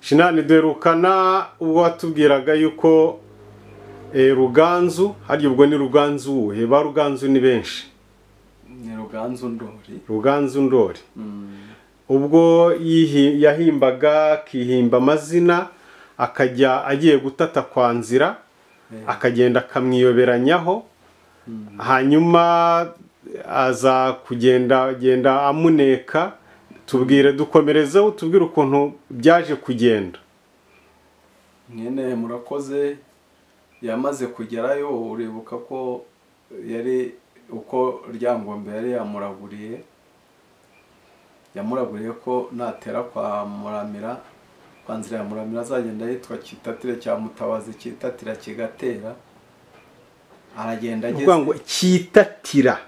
Shinani duherukana ubwo watubwiraga yuko Ruganzu, hari ubwo ni Ruganzu uwuhe? Ba Ruganzu ni benshi. Ni Ruganzu Ndori. Ruganzu Ndori. Ubwo yahimbaga akihimba amazina akajya agiye gutata kwa Nzira, akagenda akamwiyoberanyaho, hanyuma aza kugenda amuneka. Tubwire, dukomerezeho tubwire ukuntu byaje kugenda. Nyene murakoze, yamaze kugerayo, uribuka ko yari uko Ryangombe yari yamuraguriye ko natera kwa Muramira, kwa Nzira ya Muramira azagenda yitwa Kitatire cya Mutabazi, Kitatira kigatera. Aragenda ageze uvuga ngo Kitatira.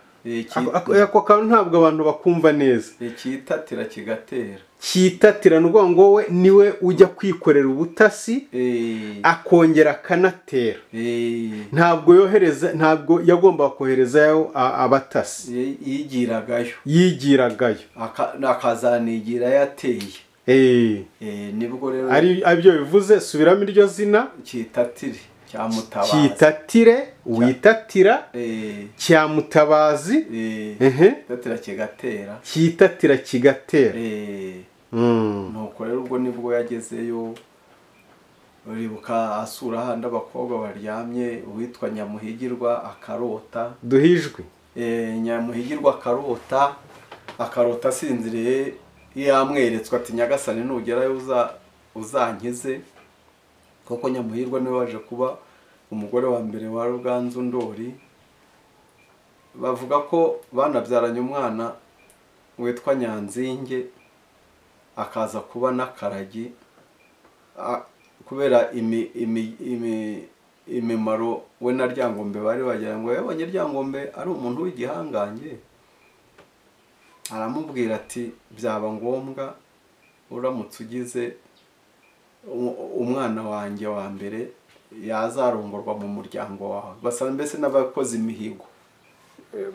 Ako kantu ntabwo abantu bakumva neza. Kitatira kigatera. Kitatira nuvuga ngo we niwe ujya kwikorera ubutasi akongera akanatera. Ntabwo yagomba koherezayo abatasi. Yigiragayo. Akazanigira yateye. Nibwo rero aribyo bivuze, subiramo iryo zina. Kitatire cya Mutabazi. Kitatire witatira cya Mutabazi. Kitatira kigatera. Kitatira kigatera. Nuko rero ubwo nibwo yagezeyo, uribuka asura handi abakobwa baryamye, uwitwa Nyamuhigirwa akarota. Duhijwe. Nyamuhigirwa akarota asinziriye, yamweretswe ati Nyagasani nugerayo uzankize. Koko Nyamuhirwa niwe waje kuba umugore wa mbere wa Ruganzu Ndori. Bavuga ko banabyaranye umwana witwa Nyanzinge, akaza kuba n'akaragi kubera imimaro we na Ryangombe bari bagira ngo yabonye Ryangombe ari umuntu w'igihangange. Aramubwira ati byaba ngombwa uramutse ugize umwana wanjye wa mbere yazarongorwa mu muryango wawe. Basa mbese n'abakoze imihigo.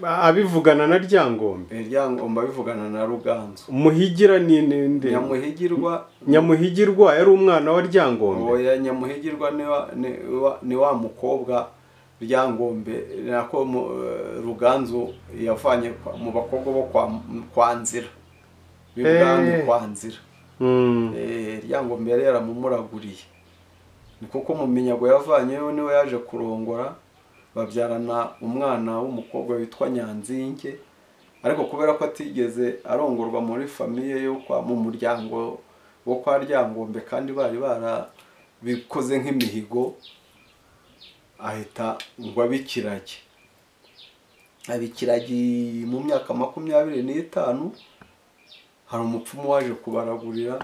Abivugana na Ryangombe. Ryangombe abivugana na Ruganzu. Muhigira ni nde? Nyamuhigirwa yari umwana wa Ryangombe. Oya, Nyamuhigirwa ni wa mukobwa Ryangombe nako Ruganzu yavanye mu bakobwa bo kwa Nzira. Bibwami kwa Nzira. Ryangombe yari yaramumuraguriye. Ni kuko mu minyago yavanyeyo niwe yaje kurongora, babyarana umwana w'umukobwa witwa Nyanzinge. Ariko kubera ko atigeze arongorwa muri famiye yo mu muryango wo kwa Ryangombe kandi bari barabikoze nk'imihigo, ahita ngo abikirage mu myaka 25. Hari umupfumu waje kubaragurira,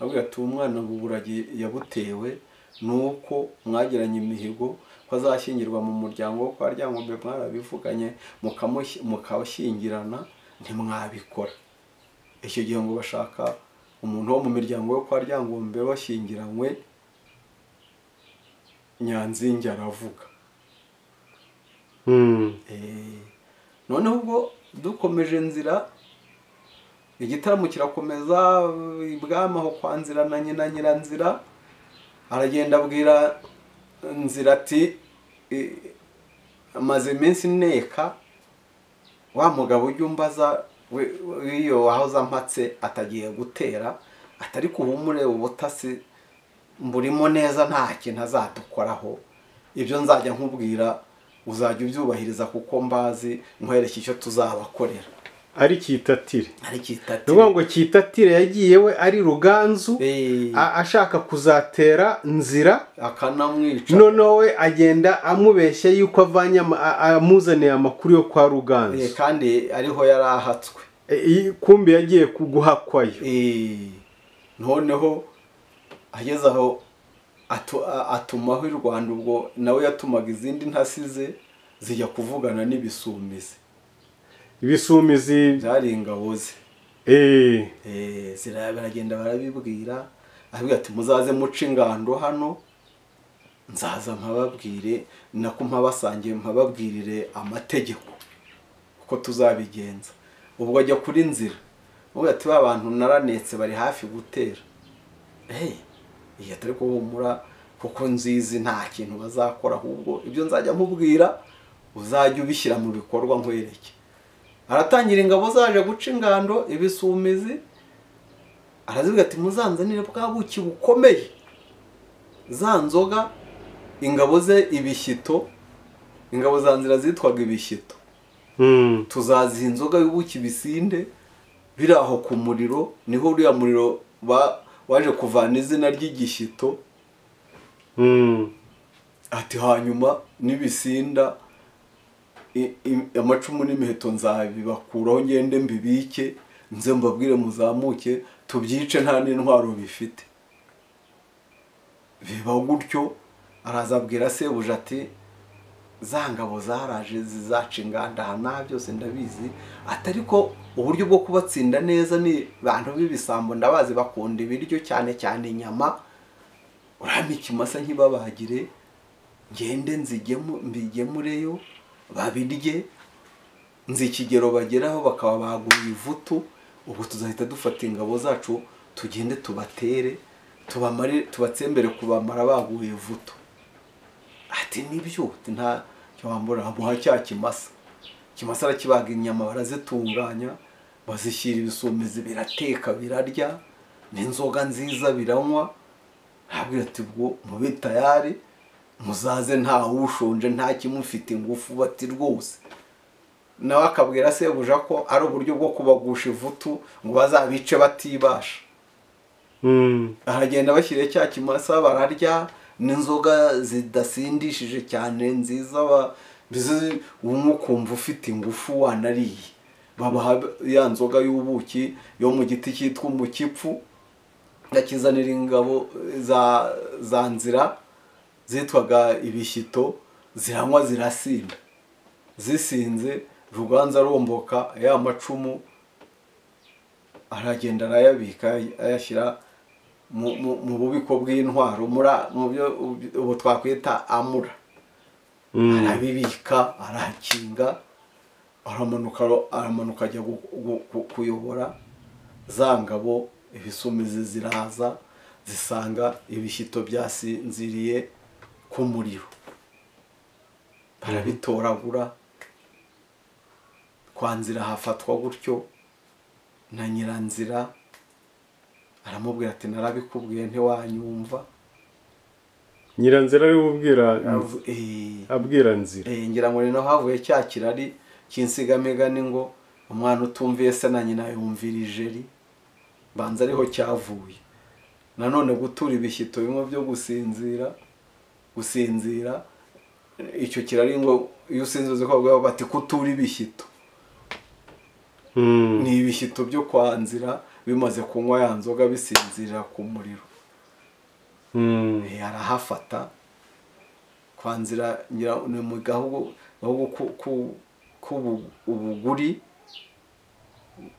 abwira ati umwana buburagi yabutewe nuko mwagiranye imihigo ko azashyingirwa mu muryango wo kwa Ryangombe, mwarabivuganye mukabashyingirana ntimwabikora. Icyo gihe ngo bashaka umuntu wo mu miryango yo kwa Ryangombe bashyingiranywe. Nyanzinge aravuga. Noneho ubwo dukomeje Nzira, igitaramo kirakomeza ibwami aho kwa Nzira na nyina Nyiranzira. Aragenda abwira Nzira ati amaze iminsi neka wa mugabo ujya umbaza iyo wahoze ampatse atagiye gutera, atari kuhumure ubutasi mburimo neza nta kintu azadukoraho. Ibyo nzajya nkubwira uzajya ubyubahiriza kuko mbazi nkwereke icyo tuzabakorera. Ari Kitatire. Nuvuga ngo Kitatire yagiye we ari Ruganzu ashaka kuzatera Nzira akanamwica. Noneho we agenda amubeshya yuko amuzaniye amakuru yo kwa Ruganzu. Kandi ariho yari ahatswe. Kumbi yagiye kuguhakwayo. Noneho ageze aho atumaho i Rwanda, ubwo nawe yatumaga izindi ntasize zijya kuvugana n'ibisumizi. Ibisumizi byari ingabo ze. Baragenda barabibwira, avuga ati muzaze muca ingando hano, nzaza mpababwire nako mpabasangiye mpababwirire amategeko uko tuzabigenza. Ubwo ajya kuri Nzira, uvuga ati ba bantu naranetse bari hafi gutera. iyo atari kuhumura kuko nzizi nta kintu bazakora, ahubwo ibyo nzajya nkubwira uzajya ubishyira mu bikorwa nkwereke. Aratangira ingabo zaje guca ingando ibisumizi, arazivuga ati muzanzanire bwa buki bukomeye, za nzoga, ingabo ze ibishyito, ingabo za Nzira zitwaga ibishyito, tuzaziha inzoga y'ubuki bisinde biri aho ku muriro, niho uriya muriro waje kuvana izina ry'igishyito. Ati hanyuma nibisinda amacumu n'imiheto nzabibakuraho ngende mbibike, nze mbabwire muzamuke tubyice nta n'intwaro bifite. Biba gutyo, araza abwira sebuja ati za ngabo zaraje zizaca inganda aha naha byose ndabizi, atari ko uburyo bwo kubatsinda neza ni bantu b'ibisambo ndabazi, bakunda ibiryo cyane cyane inyama. Urame ikimasa nkibabagire ngende mbigemureyo babirye, nzi ikigero bageraho bakaba baguye ivutu. Ubu tuzahita dufata ingabo zacu tugende tubatere, tubatsembere kubamara baguye ivutu. Ati nibyo, nta cyo wambura. Amuha cya kimasa, kimasa arakibaga, inyama barazitunganya, bazishyira ibisumizi, birateka birarya, n'inzoga nziza biranywa. Abwira ati ubwo mube tayari, muzaze nta ushonje nta kimufite ingufu. Bati rwose. Nawe akabwira sebuja ko ari uburyo bwo kubagusha ivutu ngo bazabice batibasha. Aragenda bashyiriye cya kimasa, bararya n'inzoga zidasindishije cyane nziza, umukumva ufite ingufu wanariye. Babaha ya nzoga y'ubuki yo mu giti cyitwa umukipfu, yakizanira ingabo za Nzira zitwaga ibishyito, ziranywa zirasinda. Zisinze Ruganza aromboka ya macumu, aragenda arayabika, ayashyira mu bubiko bw'intwaro, mu byo ubu twakwita amura. Arabibika, arakinga, aramanuka ajya kuyobora za ngabo. Ibisumizi ziraza zisanga ibishyito byasinziriye ku muriro, barabitoragura. Kwa Nzira hafatwa gutyo na Nyiranzira, aramubwira ati narabikubwiye ntiwanyumva. Nyiranzira ari abwira Nzira, ngira ngo ni naho havuye cya kirari cy'insigamigani ngo umwana utumviye se na nyina yumvira ijeri. Banza ariho cyavuye. Nanone gutura ibishyito bimwe byo gusinzira, icyo kirari ngo iyo usinzize ko bati kutura ibishyito. Ni ibishyito byo kwa Nzira bimaze kunywa ya nzoga bisinzirira ku muriro. Arahafata. Kwa Nzira ni mu gahugu k'Ubuguri,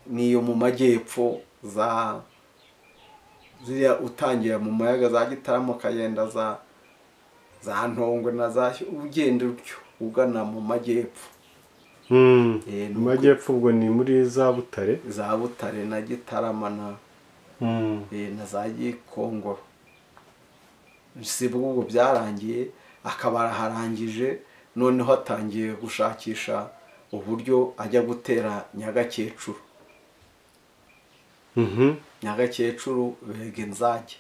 niyo mu majyepfo ziriya utangiye mu mayaga za Gitarama ukagenda za Ntongwe na za ugenda utyo ugana mu majyepfo. Mu majyepfo ubwo ni muri za Butare na Gitarama na za Gikongoro. Sibwo ubwo byarangiye, akaba araharangije. Noneho atangiye gushakisha uburyo ajya gutera Nyagakecuru. Nyagakecuru bega inzage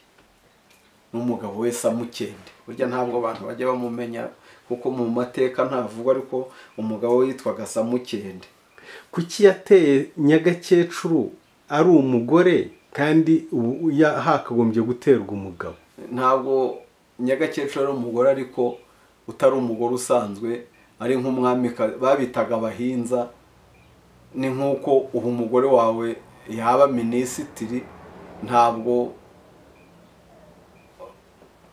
n'umugabo we Samukende. Burya ntabwo abantu bajya bamumenya kuko mu mateka ntavugwa, ariko umugabo we yitwaga Samukende. Kuki yateye Nyagakecuru ari umugore kandi hakagombye guterwa umugabo? Ntabwo Nyagakecuru ari umugore, ariko utari umugore usanzwe, ari nk'umwami babitaga abahinza. Ni nk'uko ubu umugore wawe yaba minisitiri, ntabwo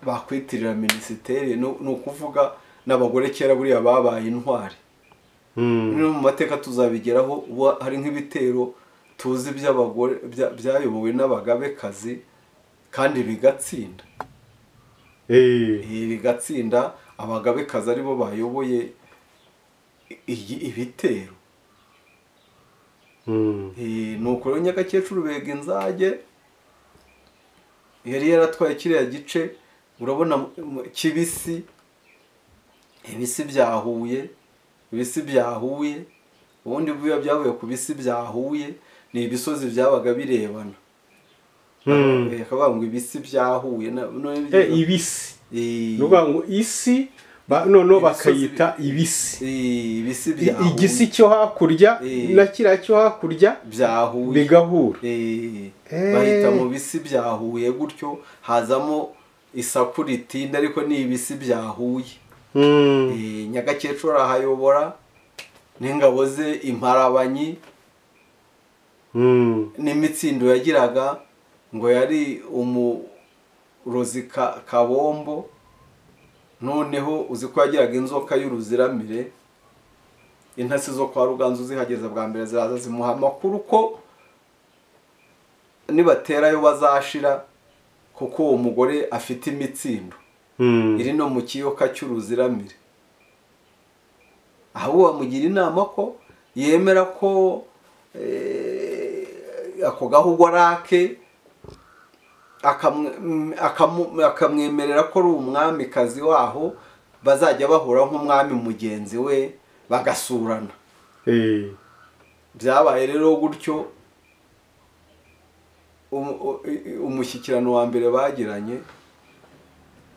bakwitirira minisiteri. Ni ukuvuga n'abagore kera buriya babaye intwari. No mu mateka tuzabigeraho. Hari nk'ibitero tuzi by'abagore byayobowe n'abagabekazi kandi bigatsinda. Bigatsinda, abagabekazi aribo bayoboye ibitero. Nuko rero Nyagakecuru bega inzage yari yaratwaye kiriya gice urabona kibisi, ibisi byahuye, ibisi byahuye, ubundi biba byavuye ku bisi byahuye ni ibisozi byabaga birebana. Akavuga ngo ibisi byahuye ibisi nuvuga ngo isi noneho bakayita ibisi. Ibisi byahuye, igisi cyo hakurya na kiriya cyo hakurya byahuye bigahura. bahita mu bisi byahuye gutyo hazamo isaku ritinda ariko ni ibisi byahuye. Nyagakecuru arahayobora n'ingabo ze Imparabanyi n'imitsindo yagiraga ngo yari umurozi Kabombo. Noneho uzi ko yagiraga inzoka y'uruziramire, intasi zo kwa Ruganzu zihageze bwa mbere ziraza zimuha amakuru ko nibaterayo bazashira kuko uwo mugore afite imitsindo iri no mu kiyoka cy'uruziramire. Aho bamugira inama ko yemera ko ako gahugu arake, akamwemerera ko ari umwamikazi waho, bazajya bahura nk'umwami mugenzi we bagasurana. Byabaye rero gutyo, umushyikirano wa mbere bagiranye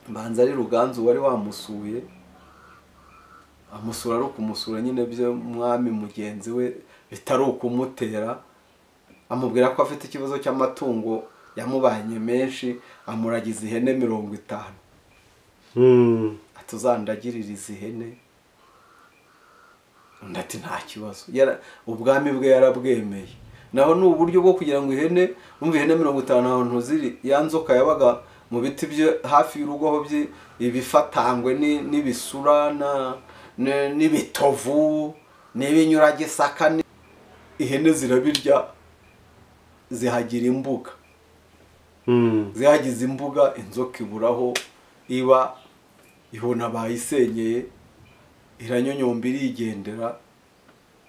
banza ari Ruganzu wari wamusuye, amusura ari ukumusura nyine by'umwami mugenzi we bitari ukumutera, amubwira ko afite ikibazo cy'amatungo yamubanye menshi, amuragiza ihene 50. Atuzandagirira izi hene. Undi ati nta kibazo, ubwami bwe yarabwemeye. Naho ni uburyo bwo kugira ngo ihene 50 ahantu ziri, ya nzoka yabaga mu biti byo hafi y'urugo aho ibifatangwe n'ibisura n'ibitovu n'ibinyuragisaka, ihene zirabirya zihagira imbuga. Zihagize imbuga, inzoka iburaho iba, ibona bayisenyeye, iranyonyomba irigendera,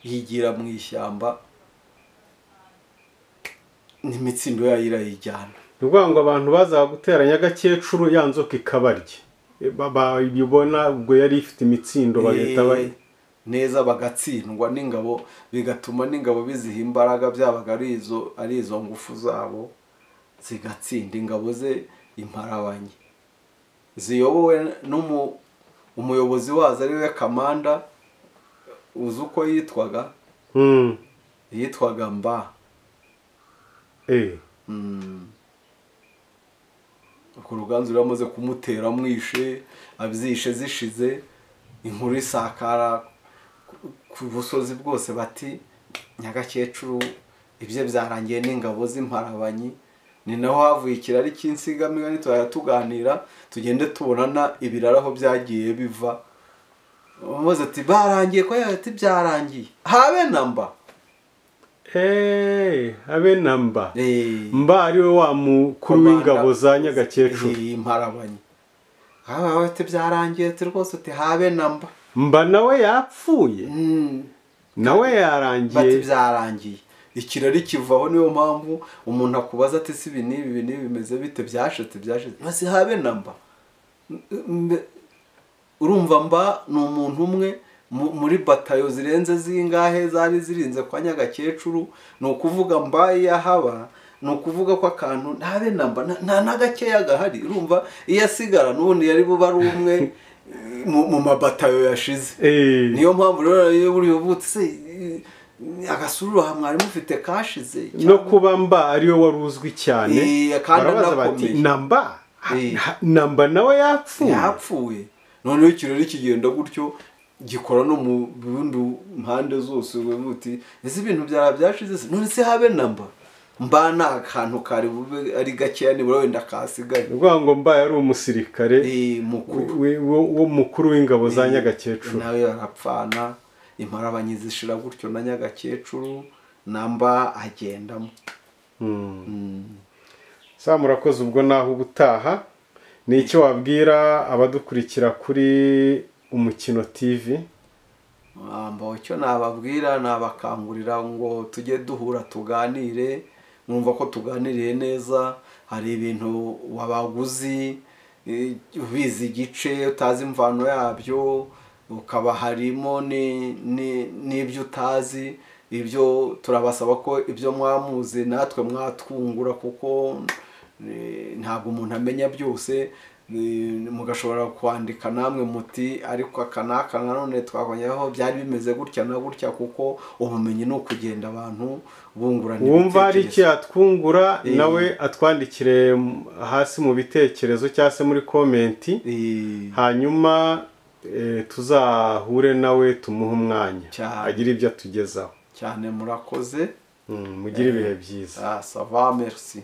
yigira mu ishyamba, n'imitsindo yayo irayijyana. Ni ukuvuga ngo abantu bazaga gutera Nyagakecuru ya nzoka ikabarya, babibona ubwo yari ifite imitsindo bagahita neza bagatsindwa n'ingabo, bigatuma n'ingabo biziha imbaraga, byabaga ari izo ngufu zabo zigatsinda ingabo ze Imparabanyi, ziyobowe umuyobozi wazo ari we Kamanda. Uzi uko yitwaga? Yitwaga Mba. Ku Ruganzu ramaze kumutera mwishe, abyishe zishize, inkuru isakara ku busozi bwose bati Nyagakecuru ibye byarangiye n'ingabo z'Imparabanyi. Ni naho havuye ikirari cy'insigamigani, tuganira tugende tubonana ibiraraho byagiye biva. Maze ati barangiye ko yati byarangiye habe namba. Habe namba. Mba ari we wa mukuru w'ingabo za Nyagakecuru. Imparabanyi. Ati byarangiye ati rwose ati habe namba. Mba nawe yapfuye. Nawe yarangiye. Bati byarangiye. Ikirari kivaho, niyo mpamvu umuntu akubaza ati si ibi n'ibi bimeze bite, byashitse. Basi habe namba. Urumva Mba ni umuntu umwe muri batayo zirenze zingahe zari zirinze kwa Nyagakecuru. Ni ukuvuga Mba yahaba, ni ukuvuga ko akantu habe namba nta nagakeya gahari. Urumva iyo asigara n'ubundi yari buba ari umwe mu mabatayo yashize. Niyo mpamvu rero iyo buri butse agasururu mwari mufite kashize. No kuba Mba ariyo wari uzwi cyane, barabaza bati namba nawe yapfuye. Noneho ikirori kigenda gutyo, gikora no mu bindi mpande zose. Muti ese ibintu byashize, none se habe namba. Mba na akantu kari bube ari gakeya nibura wenda kasigaye. Ubwo ngo Mba yari umusirikare wo mukuru w'ingabo za Nyagakecuru. Nawe arapfana, Imparabanyi zishira gutyo na Nyagakecuru, na Mba agendamo. Murakoze. Ubwo naho ubutaha ni icyo wabwira abadukurikira kuri Umukino TV? Icyo nababwira, nabakangurira ngo tujye duhura tuganire, mwumva ko tuganiriye neza. hari ibintu wabaguzi ubizi igice utazi imvano yabyo, ukaba harimo n'ibyo utazi. Ibyo turabasaba ko ibyo mwamuzi natwe mwatwungura, kuko ntabwo umuntu amenya byose. Mugashobora kwandika namwe muti ariko aka n'aka nanone twabonyeho byari bimeze gutya na gutya, kuko ubumenyi ni ukugenda abantu bungurana ibitekerezo. Wumva hari icyo yatwungura nawe atwandikire hasi mu bitekerezo cyangwa se muri komenti, hanyuma tuzahure nawe tumuhe umwanya agira ibyo atugezaho cyane. Murakoze, mugire ibihe byiza. Ça va, merci.